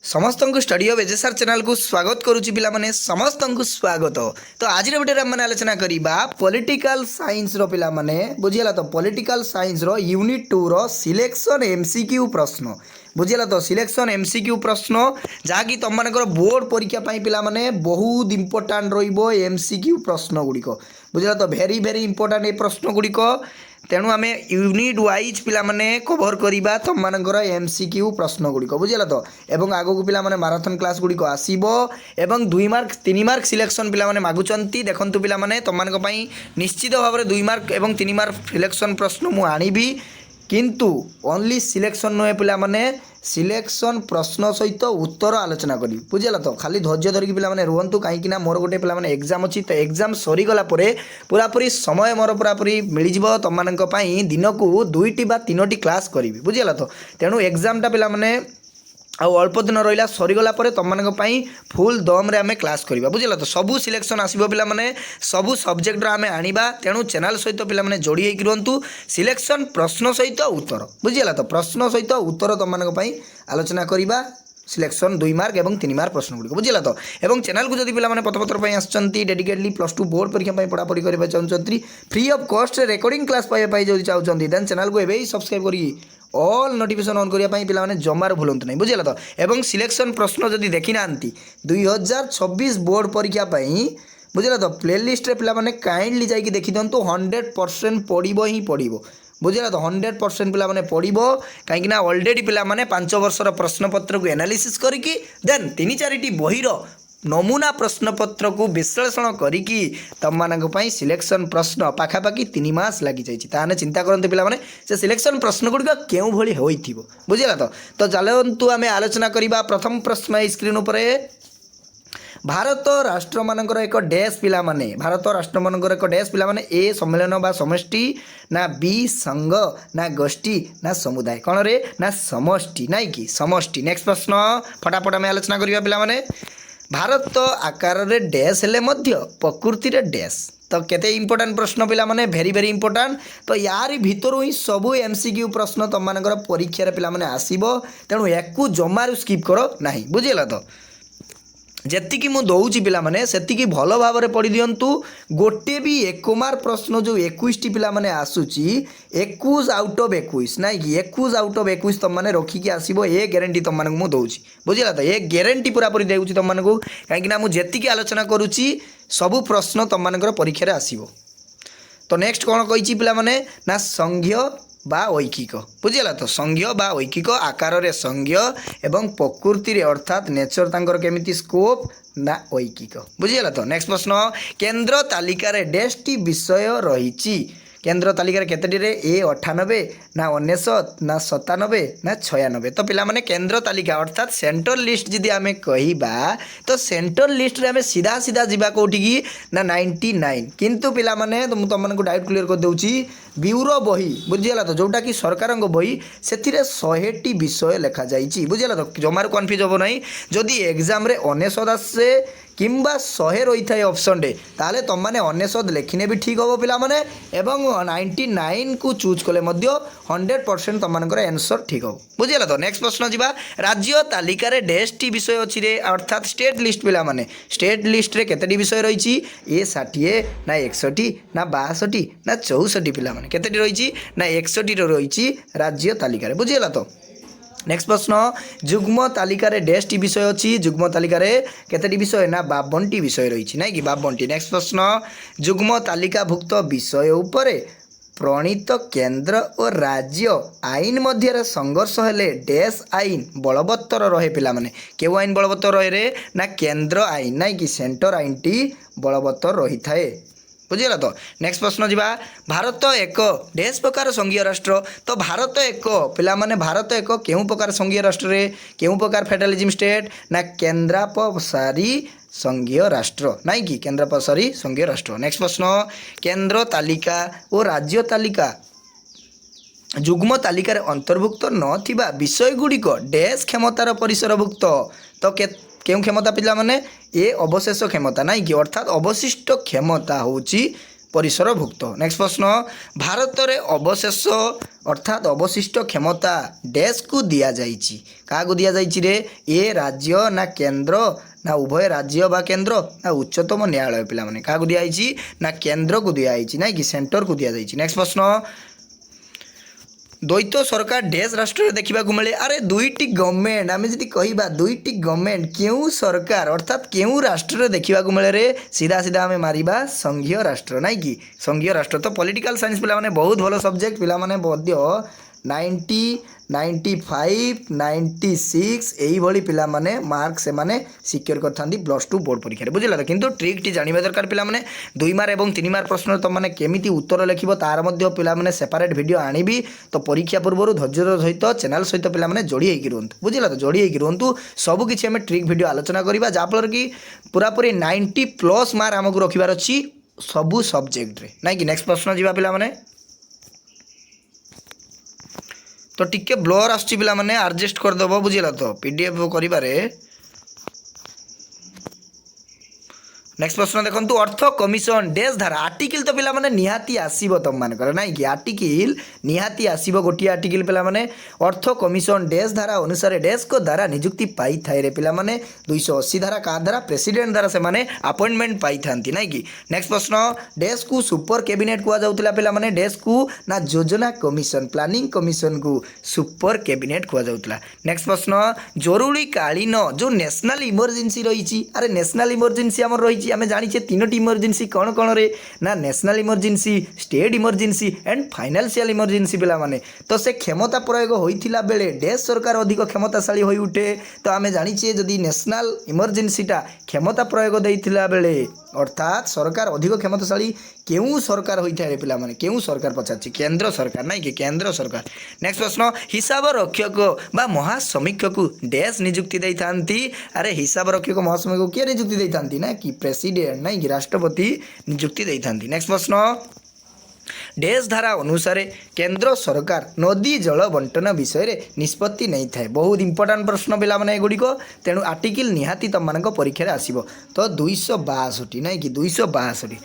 समस्त को study of एजेसर channel को स्वागत करुच्ची पिला माने समस्त को स्वागत। तो आज वीडियो में आलोचना करबा पॉलिटिकल साइंस रो पिला माने बुझियला। तो पॉलिटिकल साइंस रो यूनिट 2 रो सिलेक्शन एमसीक्यू प्रश्न बुझियला। तो सिलेक्शन एमसीक्यू प्रश्न जहाँकि तुम मानकर बोर्ड परीक्षा पिला माने बहुत इंपोर्टाट रहिबो एमसीक्यू प्रश्न गुड़िक बुझिला। तो भेरी भेरी इंपोर्टाट ए प्रश्न गुड़िक तेणु आम यूनिट वाइज पिला माने कवर करवा तुम मानकर एमसीक्यू प्रश्न गुड़िक बुझिला। तो एवं आगक पिला माने माराथन क्लास गुड़िक आसीबो एवं 2 मार्क 3 मार्क सिलेक्शन पिला माने मागुचंती। देखंतु पिला माने तुम मानक पई निश्चित भाव में 2 मार्क एवं 3 मार्क सिलेक्शन प्रश्न मु आनिबी किंतु ओनली सिलेक्शन नुहे पिला माने सिलेक्शन प्रश्न सहित उत्तर आलोचना करी बुझेगा। तो खाली धैर्य धरिकी पिला माने रुहंतु कहीं मोर गोटे पिला माने एग्जाम अच्छी। तो एग्जाम सरीगला पूरापूरी समय मोर पूरापूरी मिल जाव तुम मानक पई दिन को 2टी बा 3टी क्लास करी बुझेगा। तो तेणु एग्जामटा पिला माने आ अल्प दिन रहा सरीगला तुम मानक फुल दम रे आम क्लास करवा बुझेगा। तो सबू सिलेक्शन आसो पिला माने सबू सब्जेक्ट आम आनिबा तेणु चैनल सहित पिला माने जोड़ी होकर रुहंतु सिलेक्शन प्रश्न सहित उत्तर बुझेगा। तो प्रश्न सहित उत्तर तुम मानक आलोचना करवा सिलेक्शन 2 मार्क एवं 3 मार्क प्रश्न गुड़िक बुझेगा। तो एवं चैनल को जब पे पत्रपत्र आसुँच डेडिकेटली +2 बोर्ड परीक्षा पढ़ापढ़ी करने चाहते free of cost recording class पाइबा जो चाहते देन चैनल को एवं सब्सक्राइब करी ऑल नोटिफिकेशन ऑन करने पे जमार भूलु नहीं बुझेगा। तो एवं सिलेक्शन प्रश्न जदि देखी ना 2026 बोर्ड परीक्षा बुझेगा। तो प्लेलिस्ट रे पे काइंडली जाकि देखी दिंतु 100% पढ़ो ही पढ़ो बुझेगा। तो 100% पिला माने पढ़ो कहीं ऑलरेडी पिला माने 5 वर्षर प्रश्नपत्र को एनालिसिस करके देन 3-4टी बहीर नमूना प्रश्नपत्र को विश्लेषण करिकी तुम मानक सिलेक्शन प्रश्न पाखापाखि 3 मास लगी जाइए। चिंता करते पिला माने से सिलेक्शन प्रश्न गुड़िक केउ भली होइथिबो बुझेगा। तो चलतु आम आलोचना करबा प्रथम प्रश्न स्क्रीन पर भारत राष्ट्र मानकर एक डैश पिला माने भारत राष्ट्र मानकर एक डैश पिला माने ए सम्मेलन बा समष्टि ना बी संघ ना गोष्ठी ना समुदाय कौन रे ना समष्टि नाई कि समष्टि। नेक्स्ट प्रश्न फटाफट आम आलोचना करबा पिला माने भारत आकार रे डैश हेले मध्य प्रकृति रे डैश। तो केते इंपोर्टेंट प्रश्न पिला माने भेरी भेरी इंपोर्टेंट। तो यार भितर ही सबू एमसीक्यू प्रश्न तुम मानकर परीक्षा पिला माने आसीबो तेणु याकू जमारू स्किप करो नहीं बुझेला। तो जेतिकी मु दौची पिला माने सेतिकी भल भाव में पढ़ी दिंतु गोटे भी 1 मार्क प्रश्न जो 21टी पिला माने आसुची 21 आउट ऑफ 21 नाई कि 21 आउट ऑफ 21 तुम माने रखिकी आसीबो ए गारंटी तुम मानक मु दौची बुझिला। तो ए गारंटी पूरा पूरी देउची तुम मानक कहीं मु जेतिकी आलोचना करूची सबू प्रश्न तुम मानकर परीक्षा रे आसीबो। तो नेक्स्ट कौन कही पिला माने ना संघीय बा ऐकिक बुझेगा। तो संघीय बा ऐकिक आकार रे संघीय एवं प्रकृति रे अर्थात नेचर तांकर केमिति स्कोप ना ऐकिक बुझेगा। तो नेक्स्ट प्रश्न केंद्र तालिका रे डेस्टी विषय रही केंद्र तालिका केतेटी रे ए 98 ना 99 ना 97 ना 96। तो पिला माने केंद्र तालिका अर्थात सेंट्रल लिस्ट जदि आमे कहिबा तो सेंट्रल लिस्ट रे आमे सीधा सीधा जीवा कोठी की ना 99 किंतु पिला माने तो तुम मानक डाउट क्लियर कर देउची ब्यूरो बही बुझियला। तो जोटा कि सरकार बही से 100टी विषय लिखा जाइए बुझियला। तो जमार कन्फ्यूज हम ना जदि एग्जाम रे 99 आसे किंबा 100 रही था ऑप्शन डे ताले तुम माने 99 लेखिने भी ठीक हम पिला माने एवं 99 को चूज कले 100% तुम मानकर आंसर ठीक हो बुझेगा। तो नेक्स्ट प्रश्न जीवा राज्य तालिका रे डेस्टी विषय अच्छी रे अर्थात स्टेट लिस्ट पिला माने स्टेट लिस्ट रे केतेटी विषय रही ए 60 ना 61 ना 62 ना 64 पिला माने केतेटी रही ना 61 रही राज्य तालिका रे बुझेगा। तो नेक्स्ट प्रश्न जुग्म तालिका रे डेस्टी विषय अच्छी जुग्म तालिका रे केतेटी विषय ना 52टी विषय रही ना कि 52टी। नेक्स्ट प्रश्न जुग्म तालिकाभुक्त विषय उपरे प्रणीत केंद्र और राज्य आईन मध्य संघर्ष हेले डैश आईन बलवत्तर रहे पिला माने केउ आईन बलवत्तर रहे रे ना केंद्र आईन ना कि सेंटर आईन टी बलवत्तर रही थाए बुझेगा। तो नेक्स्ट प्रश्न जीवा भारत एक डैश प्रकार संघीय राष्ट्र। तो भारत एक पिला माने भारत एक केउ प्रकार संघीय राष्ट्र रे केउ प्रकार फेडरलिज्म स्टेट ना केंद्रापसारी संघीय राष्ट्र नाई कि केंद्रापसारी संघीय राष्ट्र। नेक्स्ट प्रश्न केंद्र तालिका और राज्य तालिका जुग्म तालिका रे अंतर्भुक्त नथिबा विषय गुड़िक डैश क्षमतार परिसरभुक्त। तो केउ क्षमता पिला माने ए अवशेष क्षमता नाई कि अर्थात अवशिष्ट क्षमता होची परिसरभुक्त। नेक्स्ट प्रश्न भारत रे अवशेष अर्थात अवशिष्ट क्षमता डैश को दिया जाइछि क्या दिया जाइछि रे ए राज्य ना केंद्र ना उभय राज्य बा केंद्र ना उच्चतम न्यायालय पिला माने क्या दिया जाइछि ना केंद्र को दिया जाइछि ना कि सेंटर को दिया जाइछि। नेक्स्ट प्रश्न द्वैत सरकार डैश राष्ट्र देखा मिले अरे दुईटी गवर्नमेंट आम जी कह दुईटी गवर्नमेंट क्यों सरकार अर्थात क्यों राष्ट्र देखा मिले रे सीधा सीधा आम मारिबा संघीय राष्ट्र नाई कि संघीय राष्ट्र। तो पॉलिटिकल साइंस पिला माने बहुत भल सब्जेक्ट पिला माने 90 95 96 यही पिला माने मार्क से माने सिक्योर करथांती +2 बोर्ड परीक्षा बुझिला। किंतु ट्रिक टी जानिबा दरकार पिला माने 2 मार्क एवं 3 मार्क प्रश्न तो माने केमिति उत्तर लिखिबो तार मध्ये पिला माने सेपरेट वीडियो आनिबी। तो परीक्षा पूर्व धैर्यर सहित चैनल सहित पिला माने जोड़ी होइकी रुहंतु बुझिला। तो जोड़ी होइकी रुहंतु सब किछि हमें ट्रिक वीडियो आलोचना करिबा जा फल कि पूरा पूरी 90+ मार्क हमकु रखिबार अछि सबु सब्जेक्ट रे नाइ कि। नेक्स्ट प्रश्न जिबा पिला माने तो टिके ब्लर आसुची पिला माने एडजस्ट करदेव बुझिला। तो पीडीएफ करिबारे नेक्स्ट प्रश्न देखंतु अर्थ कमिशन डैश धारा आर्टिकल तो पिला माने निहाती आसीबो तम मान कर नाइ कि आर्टिकल निहाती आसीबो गोटी आर्टिकल पिला माने अर्थ कमिशन डैश धारा अनुसार डैश को धारा नियुक्ति पाई थाए रे पिला माने 280 धारा का धारा प्रेसिडेंट धारा से माने अपॉइंटमेंट पाई थांती नाइ कि। नेक्स्ट प्रश्न डैश को सुपर कैबिनेट कुआ जाउतला पिला माने डैश को ना योजना कमिशन प्लानिंग कमिशन को सुपर कैबिनेट कुआ जाउतला। नेक्स्ट प्रश्न जरूरी कालीन जो नेशनल इमरजेंसी रही अरे नेशनल इमरजेंसी हमर रही आम जाचे 3टी इमरजेंसी कौन कौन रे ना national emergency state emergency and financial emergency पिला माने। तो से क्षमता प्रयोग होइथिला बेले देश सरकार अधिक क्षमताशाली होई उठे। तो आम जाचे जदि नेशनल इमरजेंसीटा क्षमता प्रयोग देइथिला बेले अर्थात सरकार अधिक क्षमताशाली केउ सरकार होता है पिला माने केउ सरकार पचार केंद्र सरकार नाई कि केंद्र सरकार। नेक्स्ट प्रश्न हिसाब रक्षक बा महासमीक्षक डैश नियुक्ति दे थांती अरे हिसाब रक्षक महासमीक्षक किए नियुक्ति दे थांती ना कि प्रेसिडेंट नाई कि राष्ट्रपति नियुक्ति दे थांती। नेक्स्ट प्रश्न डैश धारा अनुसार केंद्र सरकार नदी जल बंटन विषय रे निष्पत्ति नहीं थाए बहुत इंपोर्टेंट प्रश्न पिला माने एगुड़िक तेणु आर्टिकल निहाती तुम मान परीक्षा आसीबो। तो 262 नाई कि 262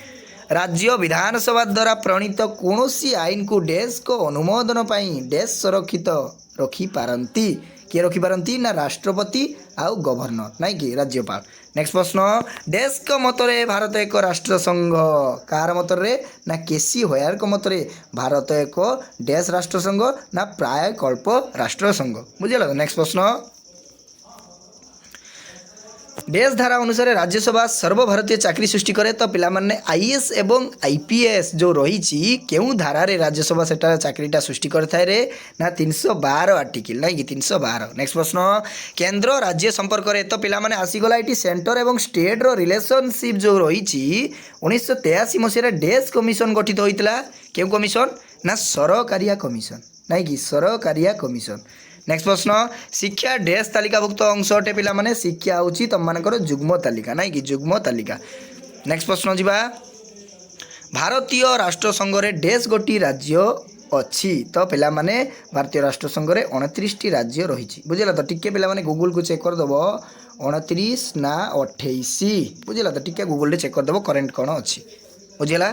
राज्य विधानसभा द्वारा प्रणीत कौन आईन को डैश को अनुमोदन पाई डैश सुरक्षित रखी पारंती किए रखी पारंती ना राष्ट्रपति आउ गवर्नर नाई कि राज्यपाल। नेक्स्ट प्रश्न डैश को मतरे भारत एक राष्ट्र संघ कार मतरे ना केसी होयार को मतरे भारत एक डैश राष्ट्र संघ ना प्राय कल्प राष्ट्र संघ बुझल। नेक्स्ट प्रश्न डैश धारा अनुसार राज्यसभा सर्वभारतीय चाकरी सृष्टि करे। तो पिला माने आईएएस एवं आईपीएस जो रही केउ धारा रे राज्यसभा सेटा चाकरीटा सृष्टि करथाय रे ना 312 आर्टिकल नाइ कि 312। नेक्स्ट प्रश्न केंद्र राज्य संपर्क रे तो पिला माने आसीगला एटी सेंटर एवं स्टेट रो रिलेशनशिप जो रही 1983 मसीह डैश कमिशन गठित होइतला केउ कमिशन ना सरकारिया कमिशन नाइ कि सरकारिया कमिशन। नेक्स्ट प्रश्न शिक्षा डैश तालिकाभुक्त अंश अटे पिला माने शिक्षा होची तुम मानकर जुग्म तालिका नाइ कि जुग्म तालिका। नेक्स्ट प्रश्न जिबा भारतीय राष्ट्र संघ रे डैश गोटी राज्य अच्छी। तो पिला माने भारतीय राष्ट्र संघ रे 29टी राज्य रही बुझिला। तो टिके पिला माने गूगल को चेक कर दबो 29 ना 28 बुझिला। तो टिके गूगल रे चेक कर दबो करेंट कोन अच्छी बुझिला।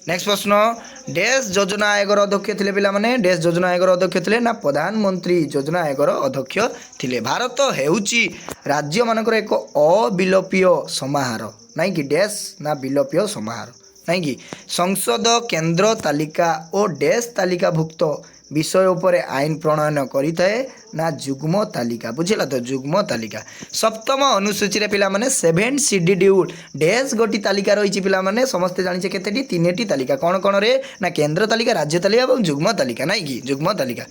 नेक्स्ट प्रश्न डैश योजना आयोगर अध्यक्ष थिले पिला माने डैश योजना आयोगर अध्यक्ष थिले ना प्रधानमंत्री योजना आयोगर अध्यक्ष थिले। भारत हेउची राज्य मानकर एक अविलोपीय समाहार नाइ कि डैश ना विलोपीय समाहार नाइ कि संसद केंद्र तालिका और डैश तालिकाभुक्त विषय उपरे आईन प्रणयन करिथाए ना जुग्म तालिका बुझिला। तो जुग्म तालिका। सप्तम अनुसूची रे पिला माने 7 शेड्यूल डैश गोटी तालिका रही पिला माने समस्त जानिछे केतेटी 3टी तालिका कौन कौन रे ना केंद्र तालिका राज्य तालिका और जुग्म तालिका नाइ कि जुग्म तालिका।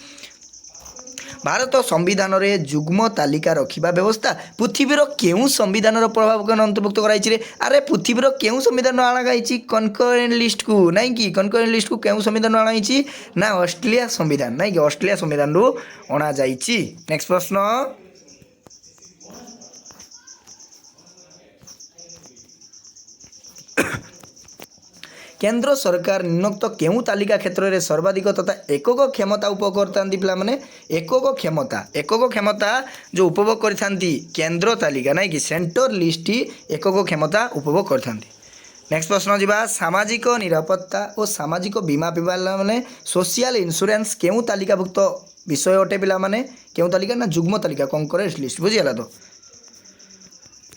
भारत संविधान रे जुग्म तालिका रखिबा व्यवस्था पृथ्वीर केउ संविधान प्रभाव को अंतर्भुक्त कराइछि रे अरे पृथ्वीर केउ संविधान आना गाइछि कनकरेंट लिस्ट को नाइ कि कनकरेंट लिस्ट को केउ संविधान आनाइछि ना ऑस्ट्रेलिया संविधान नाइ कि ऑस्ट्रेलिया संविधान रु अना जाइछि। नेक्स्ट प्रश्न केंद्र सरकार निम्नोक्त केउ तालिका क्षेत्र में सर्वाधिक तथा एकक क्षमता उपभोग करते पिला माने एकक क्षमता जो उपभोग करते केंद्र तालिका नाइ कि सेंटर लिस्ट ही एकक क्षमता उपभोग करते। नेक्स्ट प्रश्न जी सामाजिक निरापत्ता और सामाजिक बीमा पिलाने सोशल इंश्योरेंस केउ तालिकाभुक्त विषय अटे पिलाने केउ तालिका ना जुग्म तालिका कंकरेंट लिस्ट बुझीगला तो।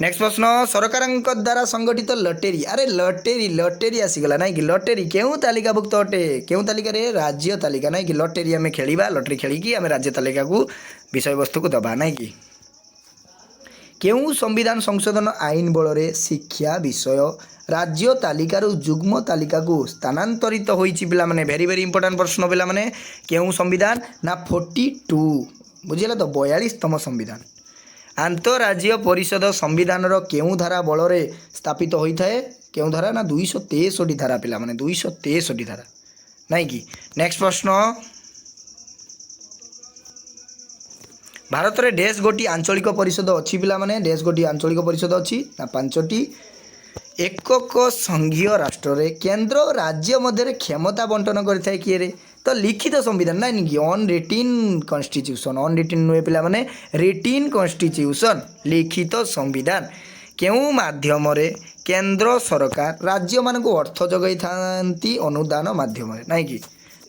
नेक्स्ट प्रश्न सरकार द्वारा संगठित लटेरी अरे लटेरी आसीगला ना कि लटेरी केउ तालिकाभुक्त अटे केउ तालिका रे राज्य तालिका ना कि लटेरी आम खेलिबा लटरी खेलिकी आम राज्य तालिका को विषय वस्तु को दबा ना कि केउ संविधान संशोधन आईन बल शिक्षा विषय राज्य तालिकारु जुग्म तालिका को स्थानांतरित होइछि पिला माने वेरी वेरी इंपोर्टेंट प्रश्न पिला माने केउ संविधान ना 42 बुझिला तो 42तम संविधान आंतरराज्य परिषद संविधान रो केउ धारा बल रे स्थापित होइथाय केउ धारा ना 263 धारा पिला माने 263 धारा नाही कि। नेक्स्ट प्रश्न भारत रे देश गोटी आंचलिक परिषद अछि पिला माने देश गोटी आंचलिक परिषद अछि ना 5टी एकक संघीय राष्ट्र रे केंद्र और राज्य मध्य क्षमता बंटन करता है किए रे तो लिखित संविधान ना कि unwritten constitution unwritten नुए पिला माने रिटिन कॉन्स्टिट्यूशन लिखित संविधान केउ माध्यम रे केंद्र सरकार राज्य मान को अर्थ जगै थांती अनुदान माध्यम रे ना कि।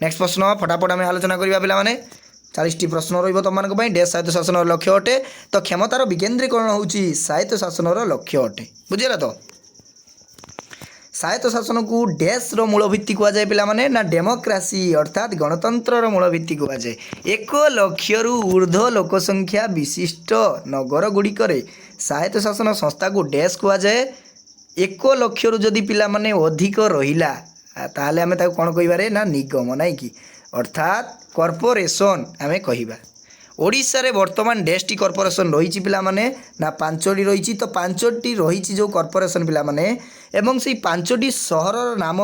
नेक्स्ट प्रश्न फटाफट आम आलोचना करबा पिला माने 40टी प्रश्न रहिबो तुम मानक पई देश स्वायत्त शासन लक्ष्य अटे तो क्षमतार विकेंद्रीकरण होउची स्वायत्त शासन लक्ष्य अटे बुझिला तो। स्वायत्त शासन को डैश रो मूल भित्ति कह जाए पिला माने ना डेमोक्रेसी अर्थात गणतंत्र रो मूल भित्ति कह जाए 1 लाख रु ऊर्ध्व लोक संख्या विशिष्ट नगर गुड़िक स्वायत्त शासन संस्था को डैश कह जाए 1 लाख रु जदि पिला माने अधिक रहिला ताले आमे ताको कोन कहिबारे ना निगम नाइ कि अर्थात कॉर्पोरेशन आमे कहिबा। ओडिशा रे वर्तमान डेस्टी कॉर्पोरेशन रही पिला माने ना 5टी रही तो 5टी रही जो कॉर्पोरेशन पिला माने एवं से 5टी सहर नाम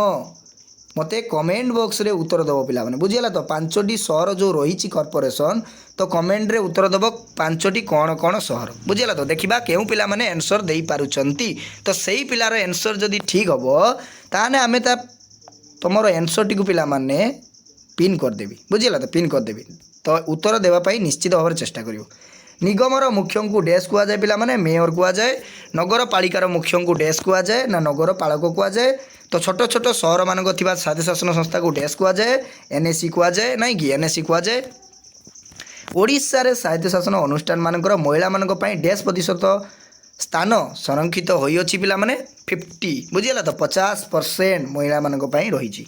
मते कमेंट बॉक्स रे उत्तर दबो पिला माने बुझिला तो 5टी सहर जो रही कॉर्पोरेशन तो कमेंट रे उत्तर दबो 5टी कौन कौन सहर बुझिला तो देखिबा केउ पिला माने आंसर देई पारुचंती तो सही पिलार आंसर जदि ठीक हबो ताने आमे ता तमरो आंसर टी को पिला माने पिन कर देबी बुझिला तो पिन कर देबी तो उत्तर देवाई निश्चित भाव में चेष्टा करियो। निगमर मुख्य को डैश कह जाए पिला माने मेयर कह जाए नगर पालिकार मुख्य को डैश कह जाए ना नगर पालक कह जाए तो छोट छोट सहर मान स्वायत्त शासन संस्था को डैश कह जाए एनएसी कह जाए ना कि एनएसी कह जाए। ओडिशा रे स्वायत्त शासन अनुष्ठान मानकर महिला मान डैश प्रतिशत स्थान संरक्षित होई अछि पिला माने 50 बुझिला तो 50% महिला मान रही।